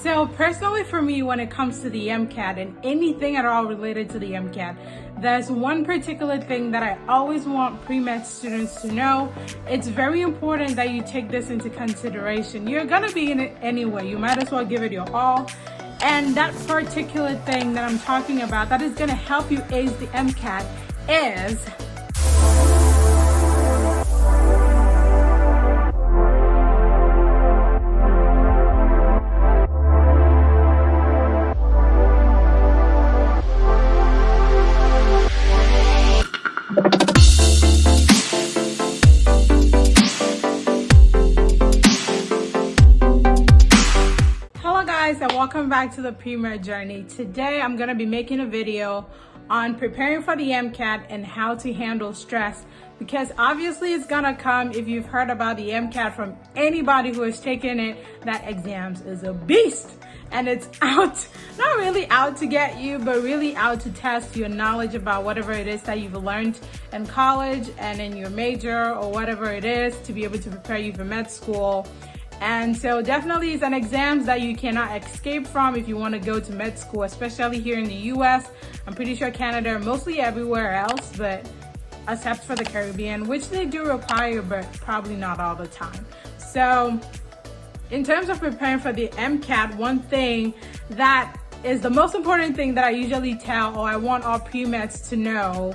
So personally for me, when it comes to the MCAT and anything at all related to the MCAT, there's one particular thing that I always want pre-med students to know. It's very important that you take this into consideration. You're gonna be in it anyway. You might as well give it your all. And that particular thing that I'm talking about that is gonna help you ace the MCAT is and welcome back to the pre-med journey. Today I'm going to be making a video on preparing for the MCAT and how to handle stress, because obviously it's gonna come. If you've heard about the MCAT from anybody who has taken it, that exams is a beast and it's out, not really out to get you, but really out to test your knowledge about whatever it is that you've learned in college and in your major or whatever it is, to be able to prepare you for med school. And so definitely it's an exam that you cannot escape from if you want to go to med school, especially here in the US. I'm pretty sure Canada, mostly everywhere else, but except for the Caribbean, which they do require, but probably not all the time. So in terms of preparing for the MCAT, one thing that is the most important thing that I usually tell, or I want all pre-meds to know,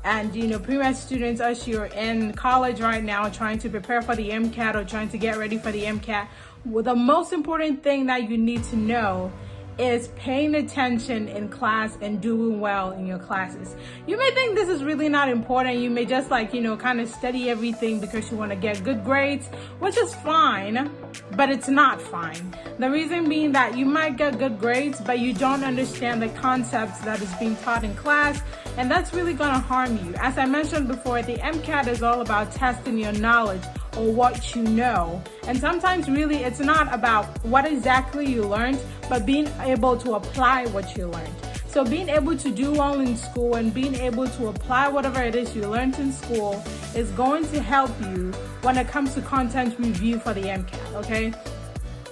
and you know, pre-med students, as you're in college right now trying to prepare for the MCAT or trying to get ready for the MCAT, well, the most important thing that you need to know is paying attention in class and doing well in your classes. You may think this is really not important. You may just kind of study everything because you want to get good grades, which is fine, but it's not fine. The reason being that you might get good grades, but you don't understand the concepts that is being taught in class, and that's really going to harm you. As I mentioned before, the MCAT is all about testing your knowledge or what you know. And sometimes really it's not about what exactly you learned, but being able to apply what you learned. So being able to do well in school and being able to apply whatever it is you learned in school is going to help you when it comes to content review for the MCAT, okay?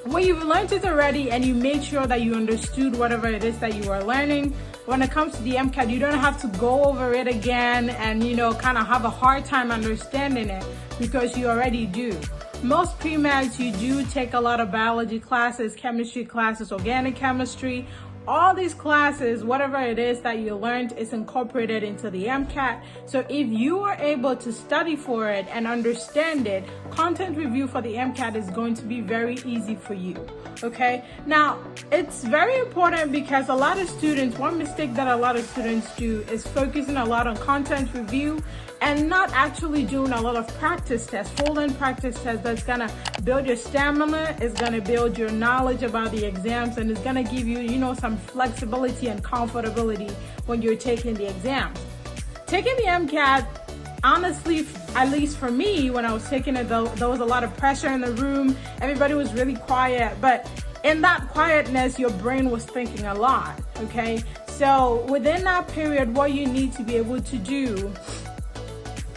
When you've learned it already and you made sure that you understood whatever it is that you are learning, when it comes to the MCAT, you don't have to go over it again and, kind of have a hard time understanding it, because you already do. Most pre-meds, you do take a lot of biology classes, chemistry classes, organic chemistry. All these classes, whatever it is that you learned, is incorporated into the MCAT. So if you are able to study for it and understand it, content review for the MCAT is going to be very easy for you, okay? Now, it's very important because a lot of students, one mistake that a lot of students do is focusing a lot on content review and not actually doing a lot of practice tests, full-length practice tests that's gonna build your stamina, is gonna build your knowledge about the exams, and is gonna give you, some flexibility and comfortability when you're taking the exams. Taking the MCAT, honestly, at least for me, when I was taking it, there was a lot of pressure in the room. Everybody was really quiet, but in that quietness, your brain was thinking a lot, okay? So within that period, what you need to be able to do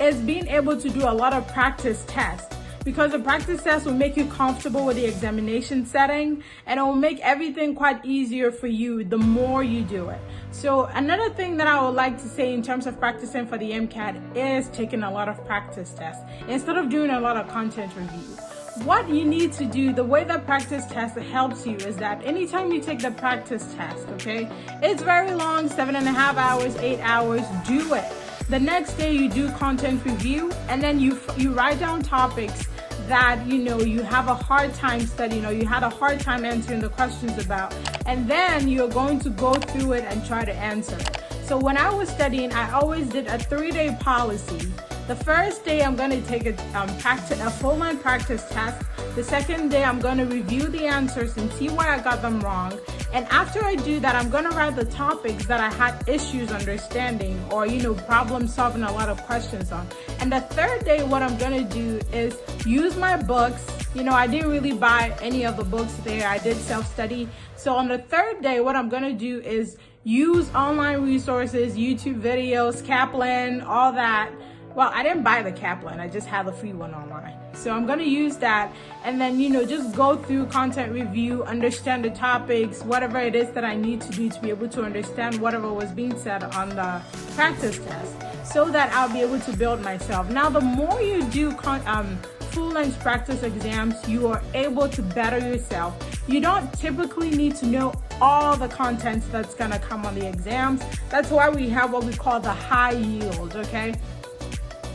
is being able to do a lot of practice tests, because the practice test will make you comfortable with the examination setting, and it will make everything quite easier for you the more you do it. So another thing that I would like to say in terms of practicing for the MCAT is taking a lot of practice tests instead of doing a lot of content review. What you need to do, the way that practice test helps you, is that anytime you take the practice test, okay, it's very long, 7.5 hours, 8 hours, do it. The next day you do content review, and then you write down topics that you have a hard time studying, or you had a hard time answering the questions about, and then you're going to go through it and try to answer it. So when I was studying, I always did a 3-day policy. The first day I'm going to take a full-length practice test. The second day I'm going to review the answers and see why I got them wrong. And after I do that, I'm going to write the topics that I had issues understanding, or problem solving a lot of questions on. And the third day, what I'm going to do is use my books. I didn't really buy any of the books there. I did self-study. So on the third day, what I'm going to do is use online resources, YouTube videos, Kaplan, all that, well, I didn't buy the Kaplan, I just had the free one online. So I'm gonna use that, and then, you know, just go through content review, understand the topics, whatever it is that I need to do to be able to understand whatever was being said on the practice test, so that I'll be able to build myself. Now, the more you do full-length practice exams, you are able to better yourself. You don't typically need to know all the contents that's gonna come on the exams. That's why we have what we call the high yield, okay?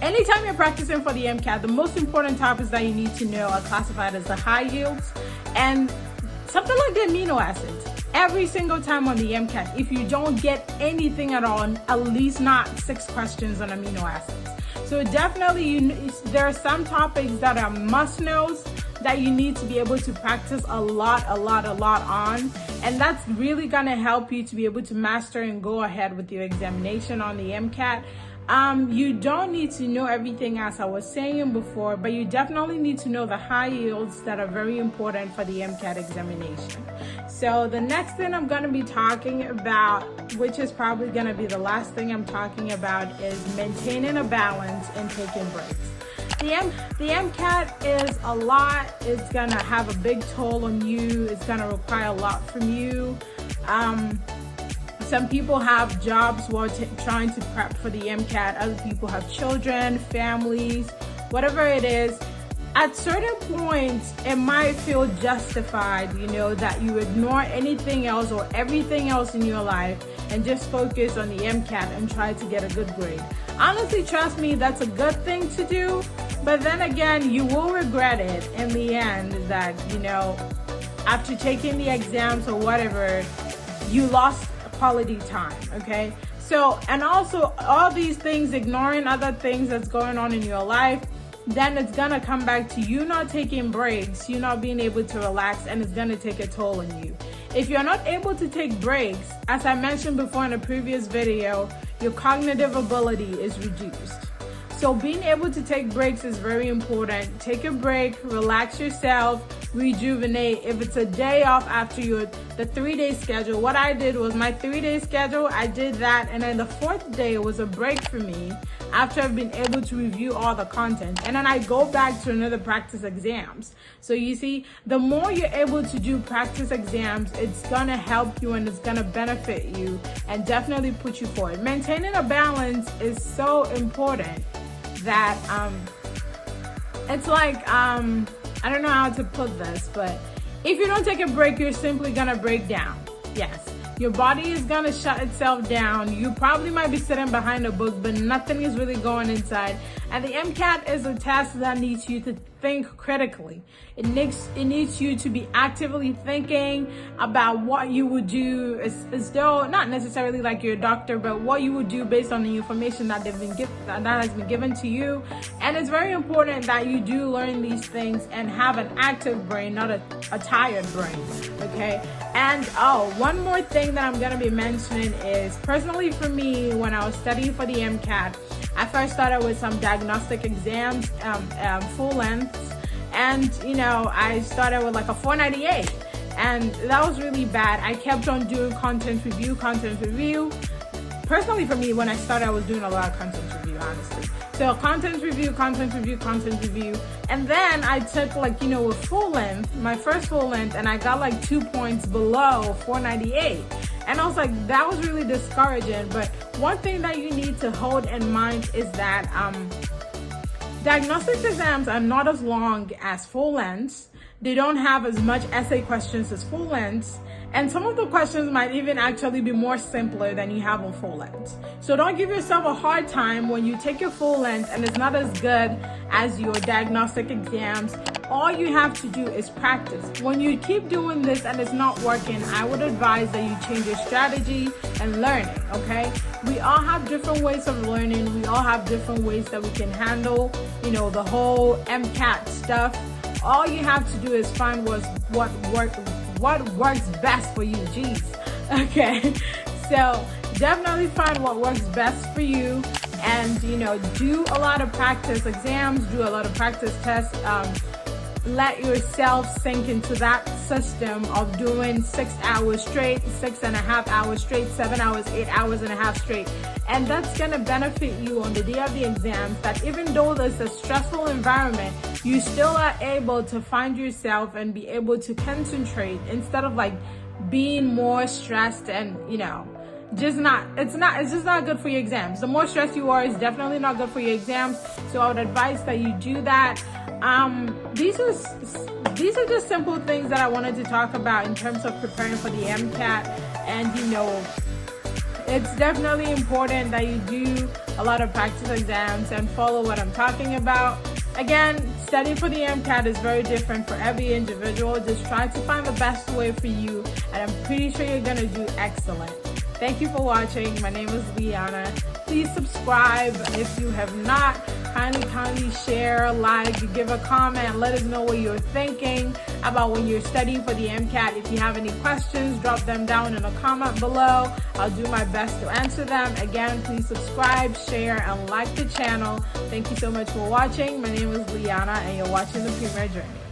Anytime you're practicing for the MCAT, the most important topics that you need to know are classified as the high yields and something like the amino acids. Every single time on the MCAT, if you don't get anything at all, at least not 6 questions on amino acids. So definitely, there are some topics that are must-knows that you need to be able to practice a lot on, and that's really gonna help you to be able to master and go ahead with your examination on the MCAT. You don't need to know everything, as I was saying before, but you definitely need to know the high yields that are very important for the MCAT examination. So the next thing I'm going to be talking about, which is probably going to be the last thing I'm talking about, is maintaining a balance and taking breaks. The MCAT is a lot. It's going to have a big toll on you. It's going to require a lot from you. Some people have jobs while trying to prep for the MCAT. Other people have children, families, whatever it is. At certain points, it might feel justified, you know, that you ignore anything else or everything else in your life and just focus on the MCAT and try to get a good grade. Honestly, trust me, that's a good thing to do. But then again, you will regret it in the end that, you know, after taking the exams or whatever, you lost quality time, okay? So, and also all these things, ignoring other things that's going on in your life, then it's gonna come back to you not taking breaks, you not being able to relax, and it's gonna take a toll on you. If you're not able to take breaks, as I mentioned before in a previous video, your cognitive ability is reduced. So being able to take breaks is very important. Take a break, relax yourself, rejuvenate. If it's a day off after the 3-day schedule, what I did was my 3-day schedule, I did that, and then the 4th day was a break for me after I've been able to review all the content, and then I go back to another practice exams. So you see, the more you're able to do practice exams, it's gonna help you and it's gonna benefit you and definitely put you forward. Maintaining a balance is so important that it's like I don't know how to put this, but if you don't take a break, you're simply gonna break down. Yes, your body is gonna shut itself down. You probably might be sitting behind a book, but nothing is really going inside. And the MCAT is a test that needs you to think critically. It needs you to be actively thinking about what you would do, as though not necessarily like you're a doctor, but what you would do based on the information that has been given to you. And it's very important that you do learn these things and have an active brain, not a tired brain. Okay. And one more thing that I'm gonna be mentioning is, personally for me, when I was studying for the MCAT, I first started with some diagnostic exams, full lengths, and you know, I started with like a 498, and that was really bad. I kept on doing content review. Personally for me, when I started, I was doing a lot of content review, honestly. So content review, and then I took, like, you know, a full length, my first full length, and I got like 2 points below 498. And I was like, that was really discouraging. But one thing that you need to hold in mind is that diagnostic exams are not as long as full lengths. They don't have as much essay questions as full lengths. And some of the questions might even actually be more simpler than you have on full length. So don't give yourself a hard time when you take your full length and it's not as good as your diagnostic exams. All you have to do is practice. When you keep doing this and it's not working, I would advise that you change your strategy and learning, okay? We all have different ways of learning. We all have different ways that we can handle, you know, the whole MCAT stuff. All you have to do is find what works best for you. Jeez. Okay. So definitely find what works best for you, and you know, do a lot of practice exams, do a lot of practice tests. Let yourself sink into that system of doing 6 hours straight, 6.5 hours straight, 7 hours, 8 hours and a half straight. And that's gonna benefit you on the day of the exams, that even though there's a stressful environment, you still are able to find yourself and be able to concentrate instead of like being more stressed and, you know, it's just not good for your exams. The more stressed you are, is definitely not good for your exams. So I would advise that you do that. These are just simple things that I wanted to talk about in terms of preparing for the MCAT. And you know, it's definitely important that you do a lot of practice exams and follow what I'm talking about. Again, studying for the MCAT is very different for every individual. Just try to find the best way for you, and I'm pretty sure you're gonna do excellent. Thank you for watching. My name is Liana. Please subscribe if you have not. Kindly share, like, give a comment. Let us know what you're thinking about when you're studying for the MCAT. If you have any questions, drop them down in a comment below. I'll do my best to answer them. Again, please subscribe, share, and like the channel. Thank you so much for watching. My name is Liana, and you're watching The Premier Journey.